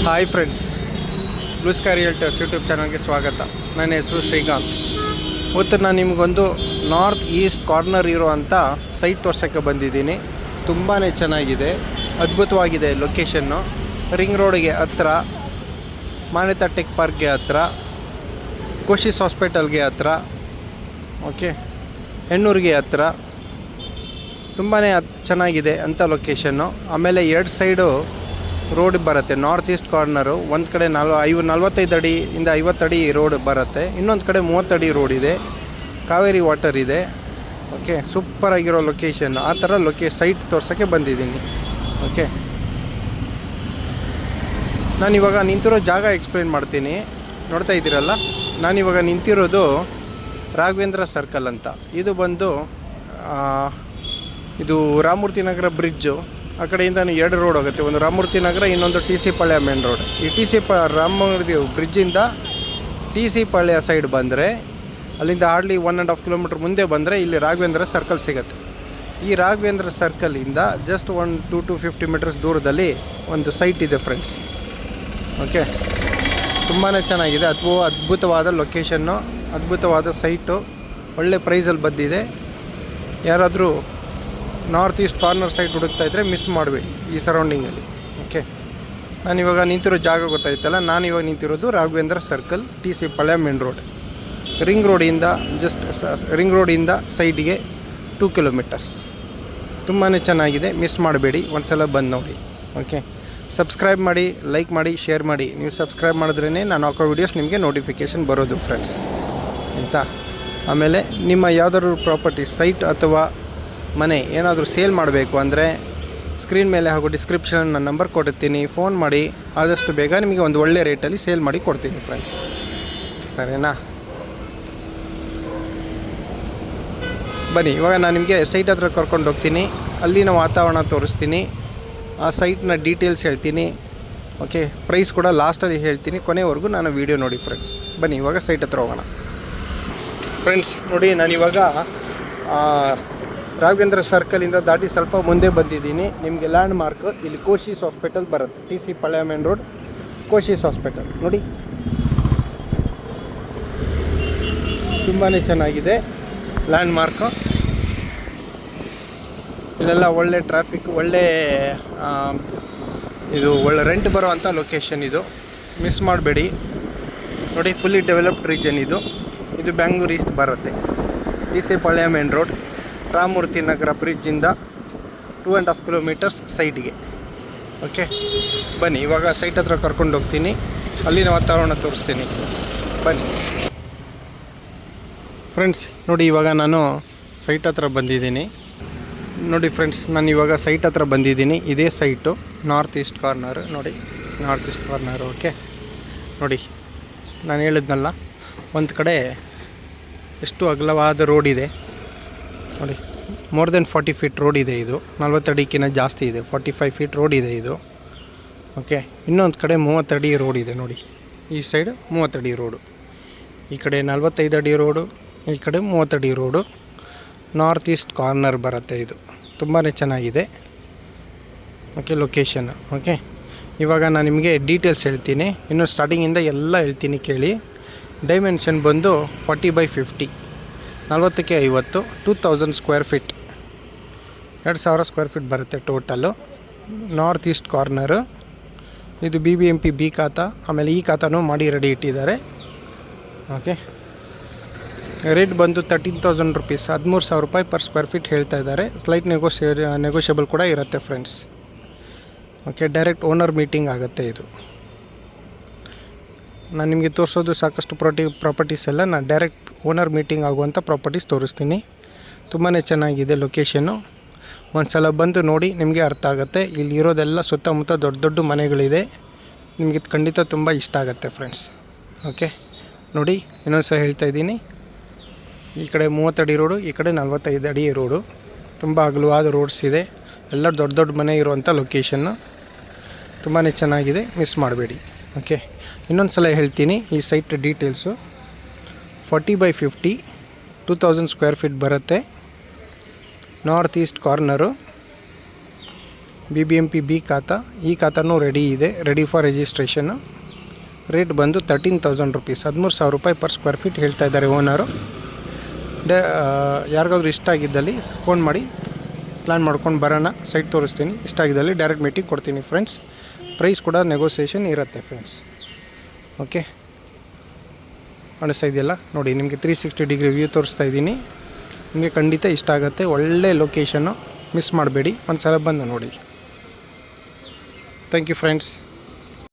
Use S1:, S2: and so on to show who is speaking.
S1: Hi friends, blue sky realtors YouTube ಚಾನಲ್ಗೆ ಸ್ವಾಗತ. ನನ್ನ ಹೆಸರು ಶ್ರೀಕಾಂತ್. ಇವತ್ತು ನಾನು ನಿಮಗೊಂದು ನಾರ್ತ್ ಈಸ್ಟ್ ಕಾರ್ನರ್ ಇರುವಂಥ ಸೈಟ್ ತೋರ್ಸೋಕ್ಕೆ ಬಂದಿದ್ದೀನಿ. ತುಂಬಾ ಚೆನ್ನಾಗಿದೆ, ಅದ್ಭುತವಾಗಿದೆ ಲೊಕೇಶನ್ನು. ರಿಂಗ್ ರೋಡ್ಗೆ ಹತ್ರ, ಮಾನ್ಯತಾ ಟೆಕ್ ಪಾರ್ಕ್ಗೆ ಹತ್ರ, ಕೋಶಿಸ್ ಹಾಸ್ಪಿಟಲ್ಗೆ ಹತ್ರ, ಓಕೆ, ಹೆಣ್ಣೂರಿಗೆ ಹತ್ರ. ತುಂಬಾ ಚೆನ್ನಾಗಿದೆ ಅಂಥ ಲೊಕೇಶನ್ನು. ಆಮೇಲೆ ಎರಡು ಸೈಡು ರೋಡ್ ಬರುತ್ತೆ. ನಾರ್ತ್ ಈಸ್ಟ್ ಕಾರ್ನರು ಒಂದು ಕಡೆ 45 ಅಡಿಯಿಂದ 50 ಅಡಿ ರೋಡ್ ಬರುತ್ತೆ, ಇನ್ನೊಂದು ಕಡೆ 30 ಅಡಿ ರೋಡ್ ಇದೆ. ಕಾವೇರಿ ವಾಟರ್ ಇದೆ. ಓಕೆ, ಸೂಪರಾಗಿರೋ ಲೊಕೇಶನ್. ಆ ಥರ ಸೈಟ್ ತೋರ್ಸೋಕ್ಕೆ ಬಂದಿದ್ದೀನಿ. ಓಕೆ, ನಾನಿವಾಗ ನಿಂತಿರೋ ಜಾಗ ಎಕ್ಸ್ಪ್ಲೇನ್ ಮಾಡ್ತೀನಿ. ನೋಡ್ತಾ ಇದ್ದೀರಲ್ಲ, ನಾನಿವಾಗ ನಿಂತಿರೋದು ರಾಘವೇಂದ್ರ ಸರ್ಕಲ್ ಅಂತ. ಇದು ಬಂದು ಇದು ರಾಮಮೂರ್ತಿ ನಗರ ಬ್ರಿಡ್ಜು. ಆ ಕಡೆಯಿಂದ 2 ರೋಡ್ ಹೋಗುತ್ತೆ, ಒಂದು ರಾಮಮೂರ್ತಿ ನಗರ, ಇನ್ನೊಂದು ಟಿ ಸಿ ಪಾಳ್ಯ ಮೇನ್ ರೋಡ್. ಈ ರಾಮಮೂರ್ತಿ ಬ್ರಿಡ್ಜಿಂದ ಟಿ ಸಿ ಪಾಳ್ಯ ಸೈಡ್ ಬಂದರೆ, ಅಲ್ಲಿಂದ ಹಾರ್ಡ್ಲಿ 1.5 ಕಿಲೋಮೀಟ್ರ್ ಮುಂದೆ ಬಂದರೆ ಇಲ್ಲಿ ರಾಘವೇಂದ್ರ ಸರ್ಕಲ್ ಸಿಗುತ್ತೆ. ಈ ರಾಘವೇಂದ್ರ ಸರ್ಕಲಿಂದ ಜಸ್ಟ್ 250 ಮೀಟರ್ಸ್ ದೂರದಲ್ಲಿ ಒಂದು ಸೈಟ್ ಇದೆ ಫ್ರೆಂಡ್ಸ್. ಓಕೆ, ತುಂಬಾ ಚೆನ್ನಾಗಿದೆ. ಅದ್ಭುತವಾದ ಲೊಕೇಶನ್ನು, ಅದ್ಭುತವಾದ ಸೈಟು, ಒಳ್ಳೆ ಪ್ರೈಸಲ್ಲಿ ಬಂದಿದೆ. ಯಾರಾದರೂ ನಾರ್ತ್ ಈಸ್ಟ್ ಕಾರ್ನರ್ ಸೈಟ್ ಹುಡುಕ್ತಾ ಇದ್ದರೆ ಮಿಸ್ ಮಾಡಬೇಡಿ ಈ ಸರೌಂಡಿಂಗಲ್ಲಿ. ಓಕೆ, ನಾನಿವಾಗ ನಿಂತಿರೋ ಜಾಗ ಗೊತ್ತಾಯ್ತಲ್ಲ, ನಾನಿವಾಗ ನಿಂತಿರೋದು ರಾಘವೇಂದ್ರ ಸರ್ಕಲ್, ಟಿ ಸಿ ಪಾಳ್ಯ ಮೇನ್ ರೋಡ್. ರಿಂಗ್ ರೋಡಿಂದ ಸೈಡ್ಗೆ 2 ಕಿಲೋಮೀಟರ್ಸ್. ತುಂಬಾ ಚೆನ್ನಾಗಿದೆ, ಮಿಸ್ ಮಾಡಬೇಡಿ, ಒಂದು ಸಲ ಬಂದು ನೋಡಿ. ಓಕೆ, ಸಬ್ಸ್ಕ್ರೈಬ್ ಮಾಡಿ, ಲೈಕ್ ಮಾಡಿ, ಶೇರ್ ಮಾಡಿ. ನೀವು ಸಬ್ಸ್ಕ್ರೈಬ್ ಮಾಡಿದ್ರೇ ನಾನು ಹಾಕೋ ವೀಡಿಯೋಸ್ ನಿಮಗೆ ನೋಟಿಫಿಕೇಷನ್ ಬರೋದು ಫ್ರೆಂಡ್ಸ್ ಅಂತ. ಆಮೇಲೆ ನಿಮ್ಮ ಯಾವುದಾದ್ರು ಪ್ರಾಪರ್ಟಿ, ಸೈಟ್ ಅಥವಾ ಮನೆ ಏನಾದರೂ ಸೇಲ್ ಮಾಡಬೇಕು ಅಂದರೆ ಸ್ಕ್ರೀನ್ ಮೇಲೆ ಹಾಗೂ ಡಿಸ್ಕ್ರಿಪ್ಷನ್ ನನ್ನ ನಂಬರ್ ಕೊಡುತ್ತೀನಿ. ಫೋನ್ ಮಾಡಿ, ಆದಷ್ಟು ಬೇಗ ನಿಮಗೆ ಒಂದು ಒಳ್ಳೆ ರೇಟಲ್ಲಿ ಸೇಲ್ ಮಾಡಿ ಕೊಡ್ತೀನಿ ಫ್ರೆಂಡ್ಸ್. ಸರಿನಾ? ಬನ್ನಿ, ಇವಾಗ ನಾನು ನಿಮಗೆ ಸೈಟ್ ಹತ್ರ ಕರ್ಕೊಂಡು ಹೋಗ್ತೀನಿ. ಅಲ್ಲಿನ ವಾತಾವರಣ ತೋರಿಸ್ತೀನಿ, ಆ ಸೈಟ್ನ ಡೀಟೇಲ್ಸ್ ಹೇಳ್ತೀನಿ. ಓಕೆ, ಪ್ರೈಸ್ ಕೂಡ ಲಾಸ್ಟಲ್ಲಿ ಹೇಳ್ತೀನಿ. ಕೊನೆವರೆಗೂ ನಾನು ವೀಡಿಯೋ ನೋಡಿ ಫ್ರೆಂಡ್ಸ್. ಬನ್ನಿ, ಇವಾಗ ಸೈಟ್ ಹತ್ರ ಹೋಗೋಣ ಫ್ರೆಂಡ್ಸ್. ನೋಡಿ, ನಾನಿವಾಗ ರಾಘವೇಂದ್ರ ಸರ್ಕಲಿಂದ ದಾಟಿ ಸ್ವಲ್ಪ ಮುಂದೆ ಬಂದಿದ್ದೀನಿ. ನಿಮಗೆ ಲ್ಯಾಂಡ್ ಮಾರ್ಕ್ ಇಲ್ಲಿ ಕೋಶಿಸ್ ಹಾಸ್ಪಿಟಲ್ ಬರುತ್ತೆ. ಟಿ ಸಿ ಪಾಳ್ಯ ಮೇನ್ ರೋಡ್, ಕೋಶಿಸ್ ಹಾಸ್ಪಿಟಲ್ ನೋಡಿ. ತುಂಬಾ ಚೆನ್ನಾಗಿದೆ ಲ್ಯಾಂಡ್ ಮಾರ್ಕು. ಇಲ್ಲೆಲ್ಲ ಒಳ್ಳೆ ಟ್ರಾಫಿಕ್, ಒಳ್ಳೆ ರೆಂಟ್ ಬರುವಂಥ ಲೊಕೇಶನ್ ಇದು. ಮಿಸ್ ಮಾಡಬೇಡಿ ನೋಡಿ. ಫುಲ್ಲಿ ಡೆವಲಪ್ಡ್ ರೀಜನ್ ಇದು. ಬ್ಯಾಂಗ್ಳೂರ್ ಈಸ್ಟ್ ಬರುತ್ತೆ. ಟಿ ಸಿ ಪಾಳ್ಯ main road, Ramamurthy Nagar ಬ್ರಿಡ್ಜಿಂದ 2.5 kilometres ಸೈಡ್ಗೆ. ಓಕೆ, ಬನ್ನಿ, ಇವಾಗ ಸೈಟ್ ಹತ್ರ ಕರ್ಕೊಂಡು ಹೋಗ್ತೀನಿ. ಅಲ್ಲಿನ ವಾತಾವರಣ ತೋರಿಸ್ತೀನಿ. ಬನ್ನಿ ಫ್ರೆಂಡ್ಸ್. ನೋಡಿ, ಇವಾಗ ನಾನು ಸೈಟ್ ಹತ್ರ ಬಂದಿದ್ದೀನಿ. ನೋಡಿ ಫ್ರೆಂಡ್ಸ್, ನಾನು ಇವಾಗ ಸೈಟ್ ಹತ್ರ ಬಂದಿದ್ದೀನಿ. ಇದೇ ಸೈಟು ನಾರ್ತ್ ಈಸ್ಟ್ ಕಾರ್ನರ್. ನೋಡಿ, ನಾರ್ತ್ ಈಸ್ಟ್ ಕಾರ್ನರ್. ಓಕೆ, ನೋಡಿ, ನಾನು ಹೇಳಿದ್ನಲ್ಲ, ಒಂದು ಕಡೆ ಎಷ್ಟು ಅಗಲವಾದ ರೋಡ್ ಇದೆ ನೋಡಿ. ಮೋರ್ ದೆನ್ 40 ಫೀಟ್ ರೋಡ್ ಇದೆ ಇದು. 40 ಅಡಿಗಿಂತ ಜಾಸ್ತಿ ಇದೆ. 45 ಫೀಟ್ ರೋಡ್ ಇದೆ ಇದು. ಓಕೆ, ಇನ್ನೊಂದು ಕಡೆ 30 ಅಡಿ ರೋಡ್ ಇದೆ ನೋಡಿ. ಈ ಸೈಡ್ 30 ಅಡಿ ರೋಡು, ಈ ಕಡೆ 45 ಅಡಿ ರೋಡು, ಈ ಕಡೆ 30 ಅಡಿ ರೋಡು. ನಾರ್ತ್ ಈಸ್ಟ್ ಕಾರ್ನರ್ ಬರುತ್ತೆ ಇದು. ತುಂಬಾ ಚೆನ್ನಾಗಿದೆ. Okay, location. ಓಕೆ, ಇವಾಗ ನಾನು ನಿಮಗೆ ಡೀಟೇಲ್ಸ್ ಹೇಳ್ತೀನಿ. ಇನ್ನು ಸ್ಟಾರ್ಟಿಂಗಿಂದ ಎಲ್ಲ ಹೇಳ್ತೀನಿ ಕೇಳಿ. ಡೈಮೆನ್ಷನ್ ಬಂದು 40x50, 40ಕ್ಕೆ 50, 2000 square feet, 2000 square feet ಬರುತ್ತೆ ಟೋಟಲ್ಲು. North east corner. ಇದು BBMP ಬಿ ಖಾತಾ. ಆಮೇಲೆ ಈ ಖಾತಾನೂ ಮಾಡಿ ರೆಡಿ ಇಟ್ಟಿದ್ದಾರೆ. ಓಕೆ, ರೇಟ್ ಬಂದು 13,000 ರುಪೀಸ್, 13,000 ರೂಪಾಯಿ ಪರ್ ಸ್ಕ್ವೇರ್ ಫೀಟ್ ಹೇಳ್ತಾ ಇದ್ದಾರೆ. ಸ್ಲೈಟ್ ನೆಗೋಷಿಯಬಲ್ ಕೂಡ ಇರುತ್ತೆ friends. Okay, direct owner meeting ಆಗುತ್ತೆ ಇದು. ನಾನು ನಿಮಗೆ ತೋರಿಸೋದು ಸಾಕಷ್ಟು ಪ್ರಾಪರ್ಟೀಸ್ ಎಲ್ಲ ನಾನು ಡೈರೆಕ್ಟ್ ಓನರ್ ಮೀಟಿಂಗ್ ಆಗುವಂಥ ಪ್ರಾಪರ್ಟೀಸ್ ತೋರಿಸ್ತೀನಿ. ತುಂಬಾ ಚೆನ್ನಾಗಿದೆ ಲೊಕೇಶನ್ನು. ಒಂದು ಸಲ ಬಂದು ನೋಡಿ, ನಿಮಗೆ ಅರ್ಥ ಆಗುತ್ತೆ. ಇಲ್ಲಿ ಇರೋದೆಲ್ಲ ಸುತ್ತಮುತ್ತ ದೊಡ್ಡ ದೊಡ್ಡ ಮನೆಗಳಿದೆ. ನಿಮಗೆ ಖಂಡಿತ ತುಂಬ ಇಷ್ಟ ಆಗುತ್ತೆ ಫ್ರೆಂಡ್ಸ್. ಓಕೆ, ನೋಡಿ, ಇನ್ನೊಂದು ಸಲ ಹೇಳ್ತಾ ಇದ್ದೀನಿ. ಈ ಕಡೆ 30 ಅಡಿ ರೋಡು, ಈ ಕಡೆ 45 ಅಡಿ ರೋಡು. ತುಂಬ ಅಗಲವಾದ ರೋಡ್ಸ್ ಇದೆ. ಎಲ್ಲ ದೊಡ್ಡ ದೊಡ್ಡ ಮನೆ ಇರುವಂಥ ಲೊಕೇಶನ್ನು. ತುಂಬಾ ಚೆನ್ನಾಗಿದೆ, ಮಿಸ್ ಮಾಡಬೇಡಿ. ಓಕೆ, ಇನ್ನೊಂದು ಸಲ ಹೇಳ್ತೀನಿ ಈ site details. 40x50, 2000 square feet ಬರುತ್ತೆ. North east corner. BBMP B khata. ಈ ಖಾತಾನೂ ರೆಡಿ ಇದೆ, ರೆಡಿ ಫಾರ್ ರಿಜಿಸ್ಟ್ರೇಷನ್ನು. ರೇಟ್ ಬಂದು 13,000 ರುಪೀಸ್, 13,000 ರೂಪಾಯಿ ಪರ್ ಸ್ಕ್ವೇರ್ ಫೀಟ್ ಹೇಳ್ತಾ ಇದ್ದಾರೆ ಓನರು. ಯಾರಿಗಾದ್ರೂ ಇಷ್ಟ ಆಗಿದ್ದಲ್ಲಿ ಫೋನ್ ಮಾಡಿ, ಪ್ಲ್ಯಾನ್ ಮಾಡ್ಕೊಂಡು ಬರೋಣ, ಸೈಟ್ ತೋರಿಸ್ತೀನಿ. ಇಷ್ಟ ಆಗಿದ್ದಲ್ಲಿ ಡೈರೆಕ್ಟ್ ಮೀಟಿಂಗ್ ಕೊಡ್ತೀನಿ ಫ್ರೆಂಡ್ಸ್. ಪ್ರೈಸ್ ಕೂಡ ನೆಗೋಸಿಯೇಷನ್ ಇರುತ್ತೆ ಫ್ರೆಂಡ್ಸ್. ಓಕೆ, ಕಾಣಿಸ್ತಾ ಇದೆಯಲ್ಲ ನೋಡಿ, ನಿಮಗೆ 360 ಡಿಗ್ರಿ ವ್ಯೂ ತೋರಿಸ್ತಾ ಇದ್ದೀನಿ. ನಿಮಗೆ ಖಂಡಿತ ಇಷ್ಟ ಆಗುತ್ತೆ. ಒಳ್ಳೆ ಲೊಕೇಶನ್ನು, ಮಿಸ್ ಮಾಡಬೇಡಿ, ಒಂದು ಸಲ ಬಂದು ನೋಡಿ. Thank you friends.